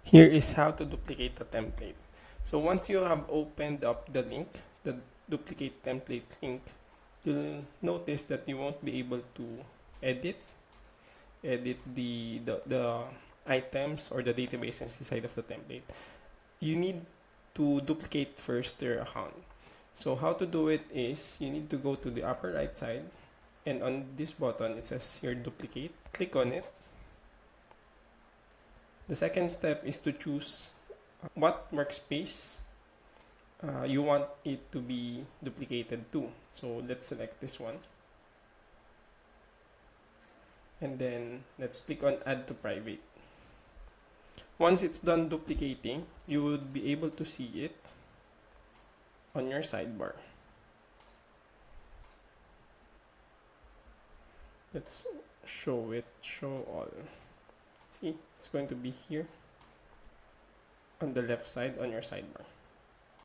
Here is how to duplicate the template. So once you have opened up the link, the duplicate template link, you'll notice that you won't be able to edit the items or the database inside of the template. You need to duplicate first your account. So how to do it is you need to go to the upper right side, and on this button it says here duplicate. Click on it. The second step is to choose what workspace you want it to be duplicated to. So let's select this one. And then let's click on add to private. Once it's done duplicating, you would be able to see it on your sidebar. Let's show it, show all. See, it's going to be here on the left side on your sidebar.